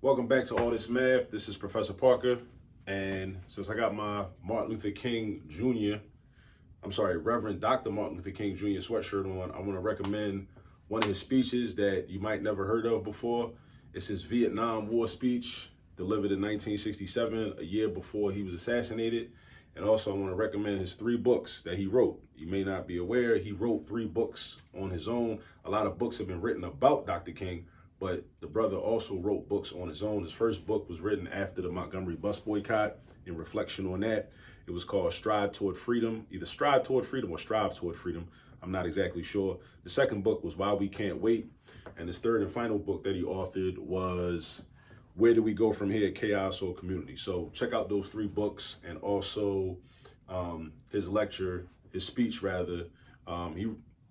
Welcome back to All This Math. This is Professor Parker. And since I got my Reverend Dr. Martin Luther King Jr. sweatshirt on, I want to recommend one of his speeches that you might never heard of before. It's his Vietnam War speech delivered in 1967, a year before he was assassinated. And also I want to recommend his 3 books that he wrote. You may not be aware, he wrote 3 books on his own. A lot of books have been written about Dr. King, but the brother also wrote books on his own. His first book was written after the Montgomery bus boycott. In reflection on that, it was called Strive Toward Freedom, either Strive Toward Freedom or Strive Toward Freedom. I'm not exactly sure. The second book was Why We Can't Wait. And his third and final book that he authored was Where Do We Go From Here, Chaos or Community? So check out those 3 books, and also his speech. He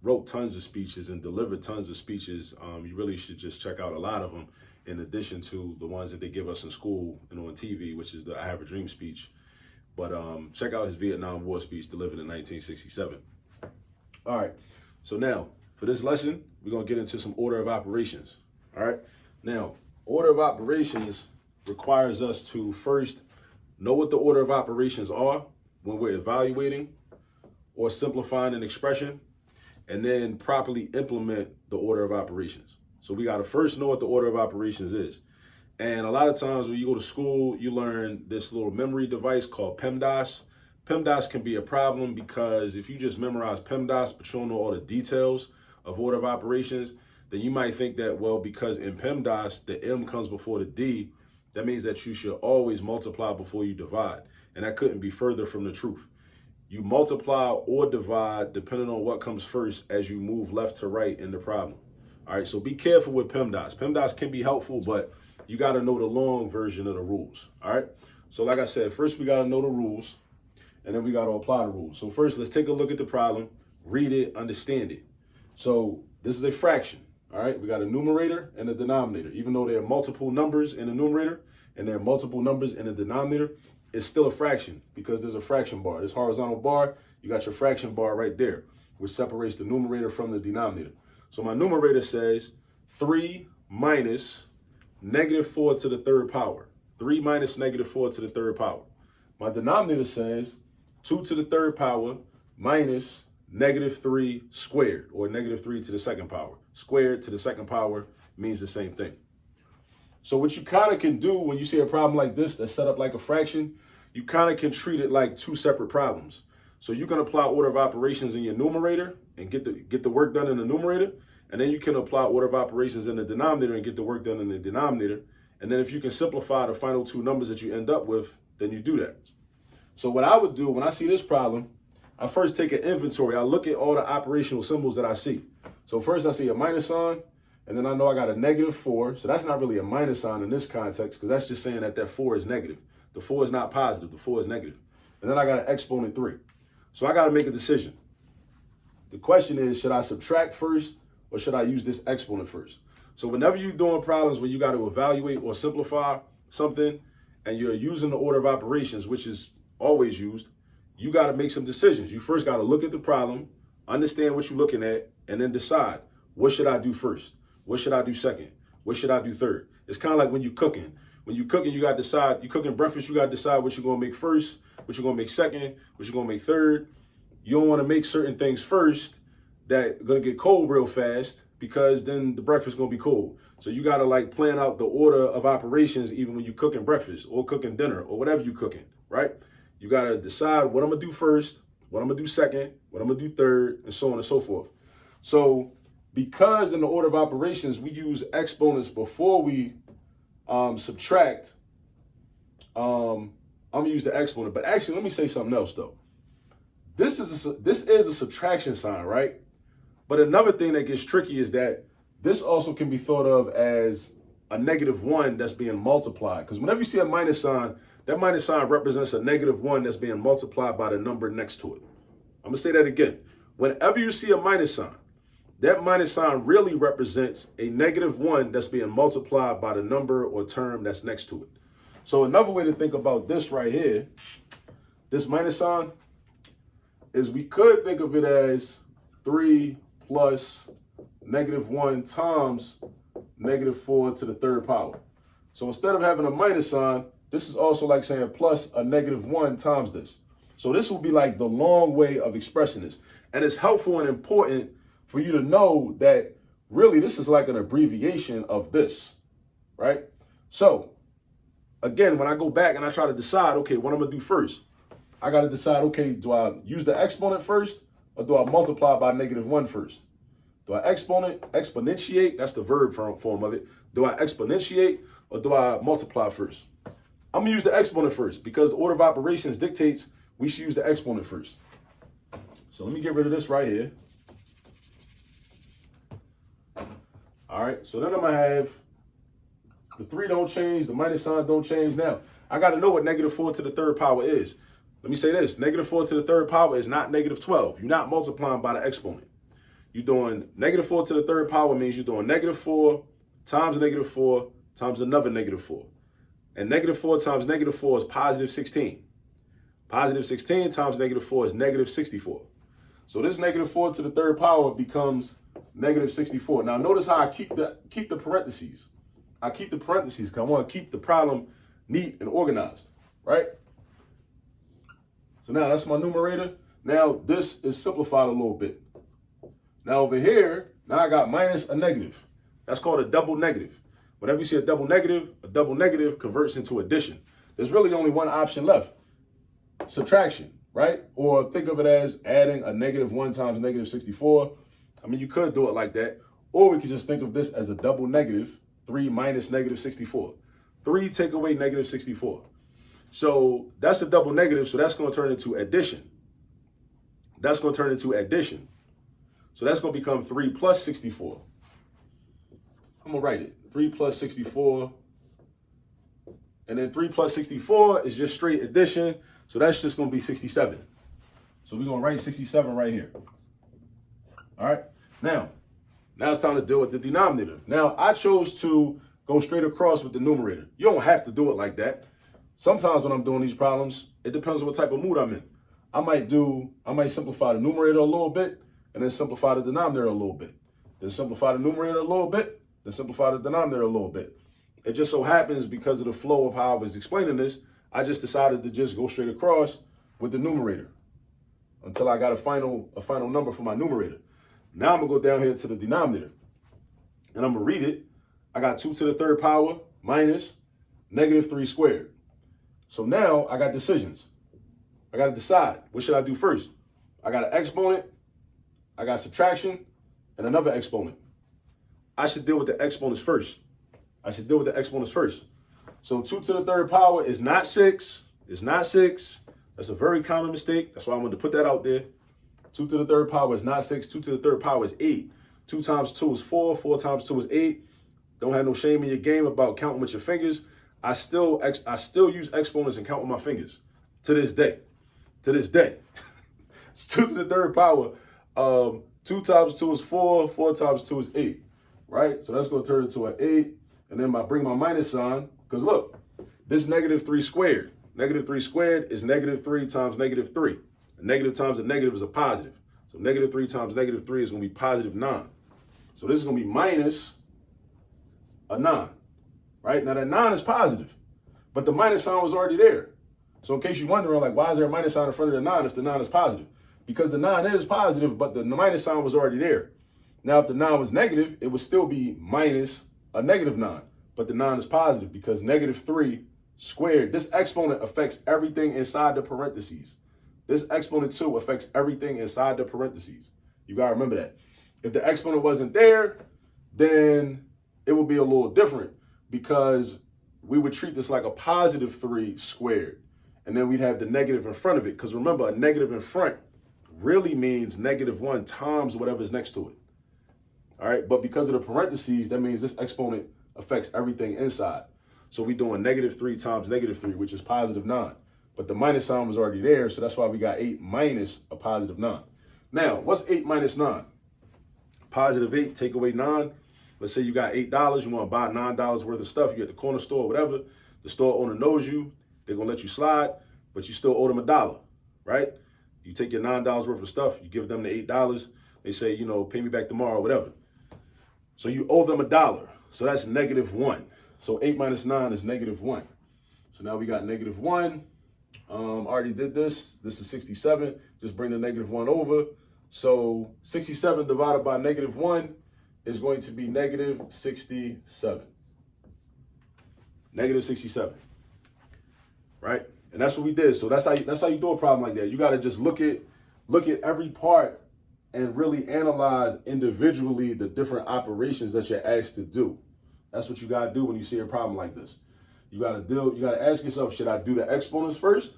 wrote tons of speeches and delivered tons of speeches. You really should just check out a lot of them, in addition to the ones that they give us in school and on TV, which is the I Have a Dream speech. But check out his Vietnam War speech delivered in 1967. All right, so now for this lesson, we're gonna get into some order of operations. All right, now order of operations requires us to first know what the order of operations are when we're evaluating or simplifying an expression, and then properly implement the order of operations. So we got to first know what the order of operations is. And a lot of times when you go to school, you learn this little memory device called PEMDAS. PEMDAS can be a problem because if you just memorize PEMDAS but you don't know all the details of order of operations, then you might think that, well, because in PEMDAS, the M comes before the D, that means that you should always multiply before you divide. And that couldn't be further from the truth. You multiply or divide depending on what comes first as you move left to right in the problem. All right, so be careful with PEMDAS. PEMDAS can be helpful, but you got to know the long version of the rules. All right, so like I said, first we got to know the rules, and then we got to apply the rules. So first, let's take a look at the problem, read it, understand it. So this is a fraction. All right, we got a numerator and a denominator. Even though there are multiple numbers in the numerator and there are multiple numbers in the denominator, it's still a fraction because there's a fraction bar. This horizontal bar, you got your fraction bar right there, which separates the numerator from the denominator. So my numerator says 3 minus negative 4 to the third power. 3 minus negative 4 to the third power. My denominator says 2 to the third power minus negative 3 squared, or negative 3 to the second power. Squared to the second power means the same thing. So what you kind of can do when you see a problem like this that's set up like a fraction, you kind of can treat it like 2 separate problems. So you can apply order of operations in your numerator and get the work done in the numerator, and then you can apply order of operations in the denominator and get the work done in the denominator. And then if you can simplify the final 2 numbers that you end up with, then you do that. So what I would do when I see this problem, I first take an inventory. I look at all the operational symbols that I see. So first I see a minus sign, and then I know I got a negative 4. So that's not really a minus sign in this context, because that's just saying that that 4 is negative. The 4 is not positive. The 4 is negative. And then I got an exponent 3. So I got to make a decision. The question is, should I subtract first or should I use this exponent first? So whenever you're doing problems where you got to evaluate or simplify something and you're using the order of operations, which is always used, you got to make some decisions. You first got to look at the problem, understand what you're looking at, and then decide, what should I do first? What should I do second? What should I do third? It's kind of like when you're cooking. When you're cooking, you got to decide. You're cooking breakfast, you got to decide what you're going to make first, what you're going to make second, what you're going to make third. You don't want to make certain things first that are going to get cold real fast, because then the breakfast is going to be cold. So you got to like plan out the order of operations even when you're cooking breakfast or cooking dinner or whatever you're cooking, right? You got to decide what I'm going to do first, what I'm going to do second, what I'm going to do third, and so on and so forth. So because in the order of operations, we use exponents before we subtract, I'm going to use the exponent. But actually, let me say something else, though. This is a subtraction sign, right? But another thing that gets tricky is that this also can be thought of as a negative 1 that's being multiplied. Because whenever you see a minus sign, that minus sign represents a negative 1 that's being multiplied by the number next to it. I'm going to say that again. Whenever you see a minus sign, that minus sign really represents a negative 1 that's being multiplied by the number or term that's next to it. So another way to think about this right here, this minus sign, is we could think of it as 3 plus negative 1 times negative 4 to the third power. So instead of having a minus sign, this is also like saying plus a -1 times this. So this will be like the long way of expressing this. And it's helpful and important for you to know that really this is like an abbreviation of this, right? So again, when I go back and I try to decide, okay, what I'm gonna do first, I gotta decide, okay, do I use the exponent first or do I multiply by -1 first? Do I exponentiate? That's the verb form of it. Do I exponentiate or do I multiply first? I'm gonna use the exponent first because the order of operations dictates we should use the exponent first. So let me get rid of this right here. All right, so then I'm gonna have the 3 don't change, the minus sign don't change. Now, I gotta know what -4 to the third power is. Let me say this, -4 to the third power is not -12. You're not multiplying by the exponent. You're doing -4 to the third power means you're doing -4 times -4 times another -4. And -4 times -4 is +16. +16 times -4 is -64. So this -4 to the third power becomes -64. Now notice how I keep the parentheses. I keep the parentheses because I want to keep the problem neat and organized, right? So now that's my numerator. Now this is simplified a little bit. Now over here, now I got minus a negative. That's called a double negative. Whenever you see a double negative converts into addition. There's really only one option left. Subtraction, right? Or think of it as adding a -1 times -64. I mean, you could do it like that. Or we could just think of this as a double negative, 3 minus -64. 3 take away -64. So that's a double negative, so that's going to turn into addition. That's going to turn into addition. So that's going to become 3 plus 64. I'm going to write it. 3 plus 64. And then 3 plus 64 is just straight addition. So that's just going to be 67. So we're going to write 67 right here. All right. Now it's time to deal with the denominator. Now, I chose to go straight across with the numerator. You don't have to do it like that. Sometimes when I'm doing these problems, it depends on what type of mood I'm in. I might simplify the numerator a little bit and then simplify the denominator a little bit. Then simplify the numerator a little bit, then simplify the denominator a little bit. It just so happens because of the flow of how I was explaining this, I just decided to just go straight across with the numerator until I got a final number for my numerator. Now I'm gonna go down here to the denominator and I'm gonna read it. I got 2 to the third power minus -3 squared. So now I got decisions. I got to decide, what should I do first? I got an exponent, I got subtraction, and another exponent. I should deal with the exponents first. So 2 to the third power is not 6. It's not 6. That's a very common mistake. That's why I wanted to put that out there. 2 to the third power is not 6. 2 to the third power is 8. 2 times 2 is 4. 4 times 2 is 8. Don't have no shame in your game about counting with your fingers. I still use exponents and count with my fingers to this day. It's 2 to the third power. 2 times 2 is 4. 4 times 2 is 8. Right? So that's going to turn into an 8. And then I bring my minus sign. Because look, this -3 squared. -3 squared is -3 times -3. A negative times a negative is a positive. So -3 times -3 is going to be +9. So this is going to be minus a 9. Right? Now that 9 is positive, but the minus sign was already there. So in case you're wondering, like, why is there a minus sign in front of the 9 if the 9 is positive? Because the 9 is positive, but the minus sign was already there. Now, if the 9 was negative, it would still be minus a -9, but the 9 is positive because -3 squared. This exponent affects everything inside the parentheses. This exponent too affects everything inside the parentheses. You got to remember that. If the exponent wasn't there, then it would be a little different, because we would treat this like a +3 squared. And then we'd have the negative in front of it. Because remember, a negative in front really means -1 times whatever's next to it. All right. But because of the parentheses, that means this exponent affects everything inside. So we're doing -3 times -3, which is +9. But the minus sign was already there. So that's why we got 8 minus a +9. Now, what's 8 minus 9? +8, take away 9. Let's say you got $8, you want to buy $9 worth of stuff. You at the corner store or whatever. The store owner knows you. They're going to let you slide, but you still owe them $1, right? You take your $9 worth of stuff. You give them the $8. They say, pay me back tomorrow or whatever. So you owe them $1. So that's -1. So 8 minus 9 is -1. So now we got -1. Already did this. This is 67. Just bring the -1 over. So 67 divided by -1 is going to be -67. -67. Right? And that's what we did. So that's how you do a problem like that. You got to just look at every part and really analyze individually the different operations that you're asked to do. That's what you got to do when you see a problem like this. You got to ask yourself, should I do the exponents first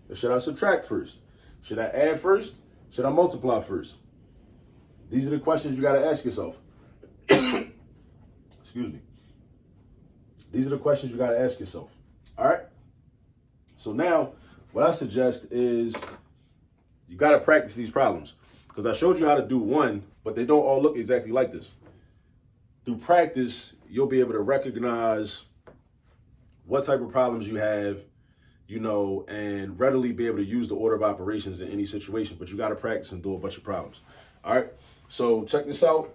or should I subtract first? Should I add first? Should I multiply first? These are the questions you got to ask yourself. Excuse me. These are the questions you got to ask yourself. All right. So now what I suggest is you got to practice these problems, because I showed you how to do one, but they don't all look exactly like this. Through practice, you'll be able to recognize what type of problems you have, and readily be able to use the order of operations in any situation. But you got to practice and do a bunch of problems. All right. So check this out.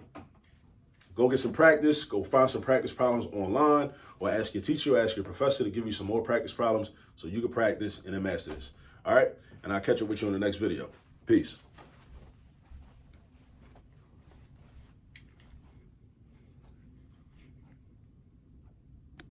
Go get some practice. Go find some practice problems online, or ask your teacher or ask your professor to give you some more practice problems so you can practice and then master this. All right. And I'll catch up with you in the next video. Peace.